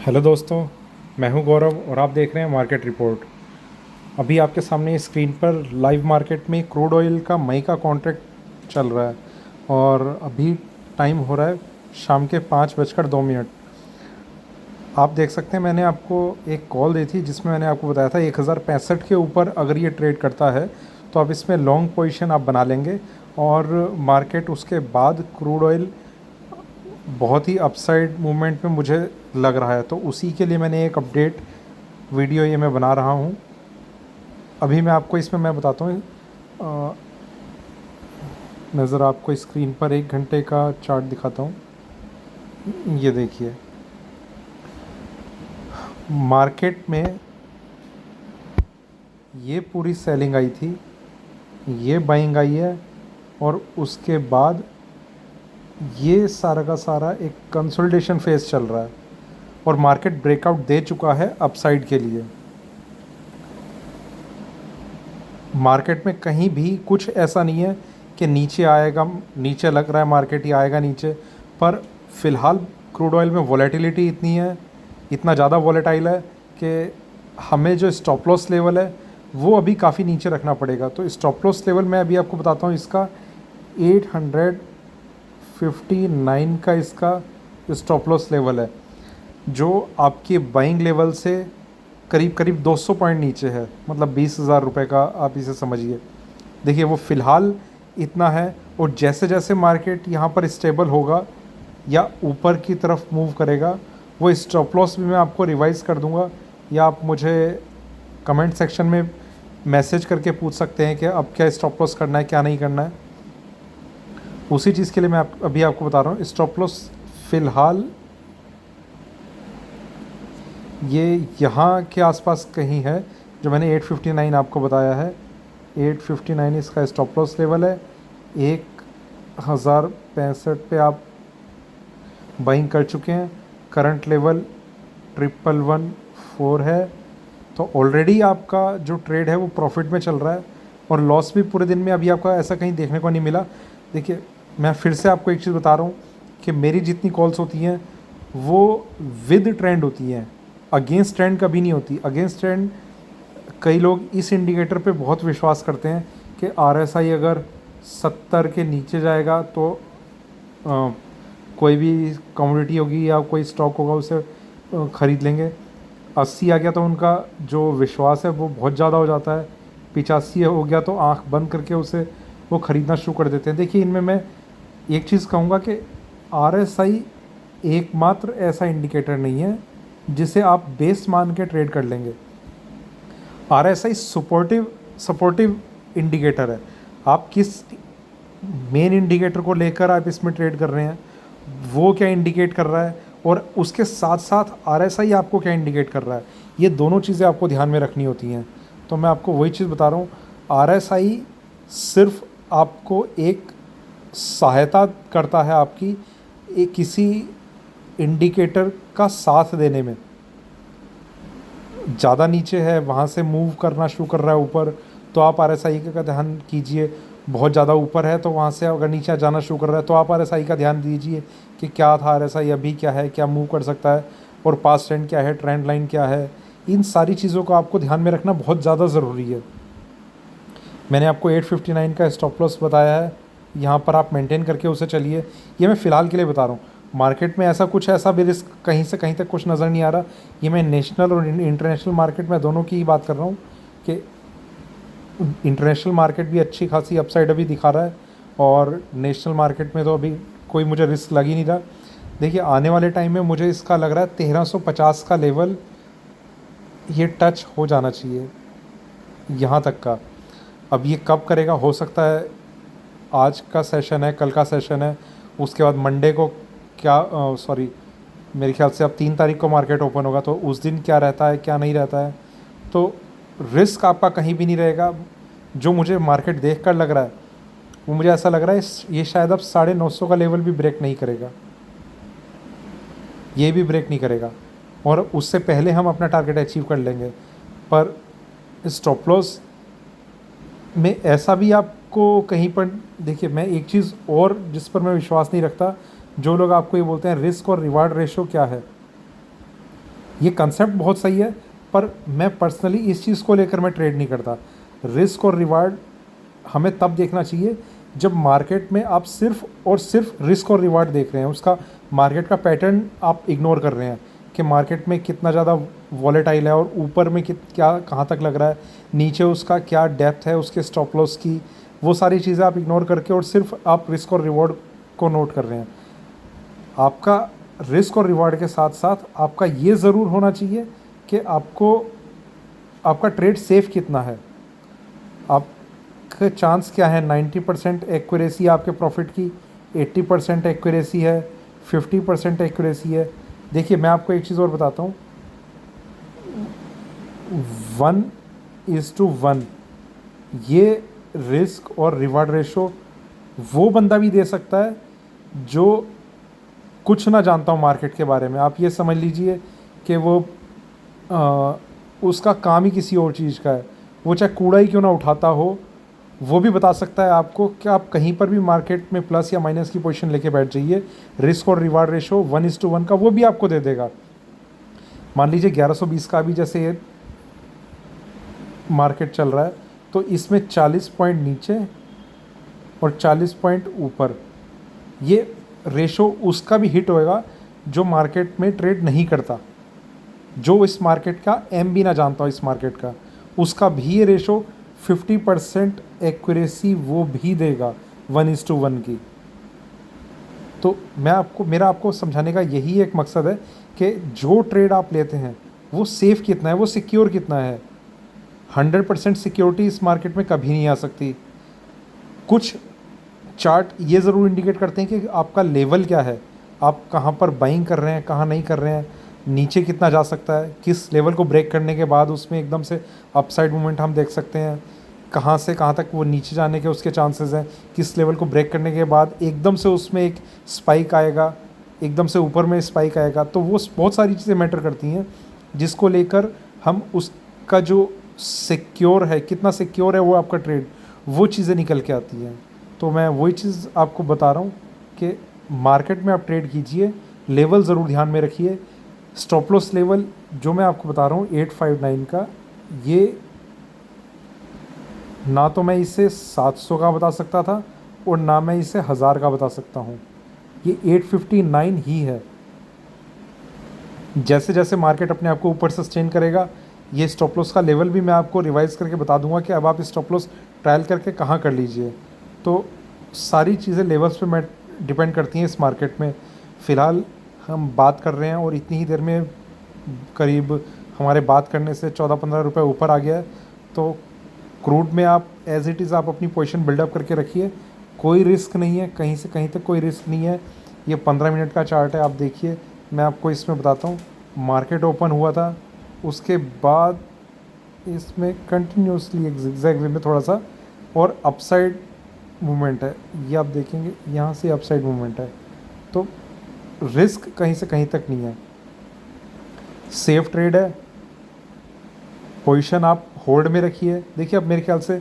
Hello दोस्तों, मैं हूं गौरव और आप देख रहे हैं मार्केट रिपोर्ट। अभी आपके सामने स्क्रीन पर लाइव मार्केट में क्रूड ऑयल का मई का कॉन्ट्रैक्ट चल रहा है और अभी टाइम हो रहा है शाम के 5:02। आप देख सकते हैं मैंने आपको एक कॉल दी थी जिसमें मैंने आपको बताया था 1065 के ऊपर अगर ये ट्रेड करता है तो आप इसमें लॉन्ग पोजीशन आप बना लेंगे और मार्केट उसके बाद क्रूड ऑयल बहुत ही अपसाइड मूवमेंट में मुझे लग रहा है, तो उसी के लिए मैंने एक अपडेट वीडियो ये मैं बना रहा हूँ। अभी मैं आपको इसमें मैं बताता हूँ। नज़र आपको स्क्रीन पर 1 घंटे का चार्ट दिखाता हूँ। ये देखिए मार्केट में ये पूरी सेलिंग आई थी, ये बाइंग आई है और उसके बाद ये सारा का सारा एक कंसोलिडेशन फेज चल रहा है और मार्केट ब्रेकआउट दे चुका है अपसाइड के लिए। मार्केट में कहीं भी कुछ ऐसा नहीं है कि नीचे आएगा, नीचे लग रहा है मार्केट ही आएगा नीचे, पर फ़िलहाल क्रूड ऑयल में वॉलेटिलिटी इतनी है, इतना ज़्यादा वॉलेटाइल है कि हमें जो स्टॉप लॉस लेवल है वो अभी काफ़ी नीचे रखना पड़ेगा। तो स्टॉप लॉस लेवल मैं अभी आपको बताता हूँ, इसका 859 का इसका स्टॉप लॉस लेवल है जो आपके बाइंग लेवल से करीब करीब 200 पॉइंट नीचे है, मतलब 20,000 रुपये का आप इसे समझिए। देखिए वो फ़िलहाल इतना है और जैसे जैसे मार्केट यहाँ पर स्टेबल होगा या ऊपर की तरफ मूव करेगा वो स्टॉप लॉस भी मैं आपको रिवाइज़ कर दूँगा, या आप मुझे कमेंट सेक्शन में मैसेज करके पूछ सकते हैं कि अब क्या स्टॉप लॉस करना है क्या नहीं करना है। उसी चीज़ के लिए मैं अभी आपको बता रहा हूँ। स्टॉप लॉस फ़िलहाल ये यहाँ के आसपास कहीं है जो मैंने 859 आपको बताया है। 859 इसका स्टॉप लॉस लेवल है। 1065 पे आप बाइंग कर चुके हैं। करंट लेवल 1114 है, तो ऑलरेडी आपका जो ट्रेड है वो प्रॉफिट में चल रहा है और लॉस भी पूरे दिन में अभी आपका ऐसा कहीं देखने को नहीं मिला। देखिए मैं फिर से आपको एक चीज़ बता रहा हूँ कि मेरी जितनी कॉल्स होती हैं वो विद ट्रेंड होती हैं, अगेंस्ट ट्रेंड कभी नहीं होती। अगेंस्ट ट्रेंड कई लोग इस इंडिकेटर पे बहुत विश्वास करते हैं कि आरएसआई अगर 70 के नीचे जाएगा तो कोई भी कमोडिटी होगी या कोई स्टॉक होगा उसे ख़रीद लेंगे। 80 आ गया तो उनका जो विश्वास है वो बहुत ज़्यादा हो जाता है। 85 हो गया तो आंख बंद करके उसे वो ख़रीदना शुरू कर देते हैं। देखिए इनमें मैं एक चीज़ कहूँगा कि आरएसआई एकमात्र ऐसा इंडिकेटर नहीं है जिसे आप बेस मान के ट्रेड कर लेंगे। आरएसआई सपोर्टिव इंडिकेटर है। आप किस मेन इंडिकेटर को लेकर आप इसमें ट्रेड कर रहे हैं, वो क्या इंडिकेट कर रहा है और उसके साथ साथ आरएसआई आपको क्या इंडिकेट कर रहा है, ये दोनों चीज़ें आपको ध्यान में रखनी होती हैं। तो मैं आपको वही चीज़ बता रहा हूँ, आरएसआई सिर्फ आपको एक सहायता करता है आपकी एक किसी इंडिकेटर का साथ देने में। ज़्यादा नीचे है वहाँ से मूव करना शुरू कर रहा है ऊपर, तो आप आरएसआई का ध्यान कीजिए। बहुत ज़्यादा ऊपर है तो वहाँ से अगर नीचे जाना शुरू कर रहा है तो आप आरएसआई का ध्यान दीजिए कि क्या था आरएसआई, अभी क्या है, क्या मूव कर सकता है और पास्ट ट्रेंड क्या है, ट्रेंड लाइन क्या है। इन सारी चीज़ों को आपको ध्यान में रखना बहुत ज़्यादा ज़रूरी है। मैंने आपको 859 का स्टॉप लॉस बताया है, यहाँ पर आप मेंटेन करके उसे चलिए। ये मैं फ़िलहाल के लिए बता रहा हूँ। मार्केट में ऐसा भी रिस्क कहीं से कहीं तक कुछ नज़र नहीं आ रहा। ये मैं नेशनल और इंटरनेशनल मार्केट में दोनों की ही बात कर रहा हूँ कि इंटरनेशनल मार्केट भी अच्छी खासी अपसाइड अभी दिखा रहा है और नेशनल मार्केट में तो अभी कोई मुझे रिस्क लग ही नहीं रहा। देखिए आने वाले टाइम में मुझे इसका लग रहा है 1350 का लेवल ये टच हो जाना चाहिए यहाँ तक का। अब ये कब करेगा, हो सकता है आज का सेशन है, कल का सेशन है, उसके बाद मंडे को क्या सॉरी मेरे ख्याल से अब 3 तारीख को मार्केट ओपन होगा, तो उस दिन क्या रहता है क्या नहीं रहता है। तो रिस्क आपका कहीं भी नहीं रहेगा। जो मुझे मार्केट देख कर लग रहा है वो मुझे ऐसा लग रहा है ये शायद अब 950 का लेवल भी ब्रेक नहीं करेगा, ये भी ब्रेक नहीं करेगा और उससे पहले हम अपना टारगेट अचीव कर लेंगे। पर स्टॉप लॉस में ऐसा भी आपको कहीं पर देखिए, मैं एक चीज़ और जिस पर मैं विश्वास नहीं रखता, जो लोग आपको ये बोलते हैं रिस्क और रिवार्ड रेशो क्या है। ये कंसेप्ट बहुत सही है, पर मैं पर्सनली इस चीज़ को लेकर मैं ट्रेड नहीं करता। रिस्क और रिवार्ड हमें तब देखना चाहिए जब मार्केट में आप सिर्फ और सिर्फ रिस्क और रिवार्ड देख रहे हैं, उसका मार्केट का पैटर्न आप इग्नोर कर रहे हैं कि मार्केट में कितना ज़्यादा वॉलेटाइल है और ऊपर में क्या कहाँ तक लग रहा है, नीचे उसका क्या डेप्थ है उसके स्टॉप लॉस की, वो सारी चीज़ें आप इग्नोर करके और सिर्फ आप रिस्क और रिवॉर्ड को नोट कर रहे हैं। आपका रिस्क और रिवार्ड के साथ साथ आपका ये ज़रूर होना चाहिए कि आपको आपका ट्रेड सेफ कितना है, आपका चांस क्या है। 90% एक्यूरेसी आपके प्रॉफिट की, 80% एक्यूरेसी है, 50% एक्यूरेसी है। देखिए मैं आपको एक चीज़ और बताता हूँ, 1:1 ये रिस्क और रिवार्ड रेशो वो बंदा भी दे सकता है जो कुछ ना जानता हूँ मार्केट के बारे में। आप ये समझ लीजिए कि वो उसका काम ही किसी और चीज़ का है, वो चाहे कूड़ा ही क्यों ना उठाता हो, वो भी बता सकता है आपको कि आप कहीं पर भी मार्केट में प्लस या माइनस की पोजीशन लेके बैठ जाइए, रिस्क और रिवार्ड रेशो 1:1 का वो भी आपको दे देगा। मान लीजिए 1120 का भी जैसे ये मार्केट चल रहा है, तो इसमें 40 पॉइंट नीचे और 40 पॉइंट ऊपर, ये रेशो उसका भी हिट होएगा जो मार्केट में ट्रेड नहीं करता, जो इस मार्केट का एम भी ना जानता हो इस मार्केट का, उसका भी ये रेशो 50% एक्यूरेसी वो भी देगा 1:1 की। तो मेरा आपको समझाने का यही एक मकसद है कि जो ट्रेड आप लेते हैं वो सेफ़ कितना है, वो सिक्योर कितना है। 100% सिक्योरिटी इस मार्केट में कभी नहीं आ सकती। कुछ चार्ट ये ज़रूर इंडिकेट करते हैं कि आपका लेवल क्या है, आप कहाँ पर बाइंग कर रहे हैं, कहाँ नहीं कर रहे हैं, नीचे कितना जा सकता है, किस लेवल को ब्रेक करने के बाद उसमें एकदम से अपसाइड मूवमेंट हम देख सकते हैं, कहाँ से कहाँ तक वो नीचे जाने के उसके चांसेस हैं, किस लेवल को ब्रेक करने के बाद एकदम से उसमें एक स्पाइक आएगा, एकदम से ऊपर में स्पाइक आएगा। तो वो बहुत सारी चीज़ें मैटर करती हैं जिसको लेकर हम उसका जो सिक्योर है, कितना सिक्योर है वो आपका ट्रेड, वो चीज़ें निकल के आती हैं। तो मैं वही चीज़ आपको बता रहा हूँ कि मार्केट में आप ट्रेड कीजिए, लेवल ज़रूर ध्यान में रखिए। स्टॉप लॉस लेवल जो मैं आपको बता रहा हूँ 859 का, ये ना तो मैं इसे 700 का बता सकता था और ना मैं इसे 1000 का बता सकता हूँ, ये 859 ही है। जैसे जैसे मार्केट अपने आप को ऊपर सस्टेन करेगा, ये स्टॉप लॉस का लेवल भी मैं आपको रिवाइज़ करके बता दूंगा कि अब आप स्टॉप लॉस ट्रायल करके कहाँ कर लीजिए। तो सारी चीज़ें लेवल्स पे मैं डिपेंड करती हैं इस मार्केट में। फ़िलहाल हम बात कर रहे हैं और इतनी ही देर में करीब हमारे बात करने से 14-15 रुपये ऊपर आ गया है। तो क्रूड में आप एज़ इट इज़ आप अपनी पोजीशन बिल्डअप करके रखिए, कोई रिस्क नहीं है, कहीं से कहीं तक कोई रिस्क नहीं है। ये 15 मिनट का चार्ट है, आप देखिए। मैं आपको इसमें बताता हूँ, मार्केट ओपन हुआ था, उसके बाद इसमें कंटिन्यूसली एक ज़िगज़ैग वे में थोड़ा सा और अपसाइड मूवमेंट है, ये आप देखेंगे यहाँ से अपसाइड मूवमेंट है। तो रिस्क कहीं से कहीं तक नहीं है, सेफ ट्रेड है। पोजीशन आप होल्ड में रखिए। देखिए अब मेरे ख्याल से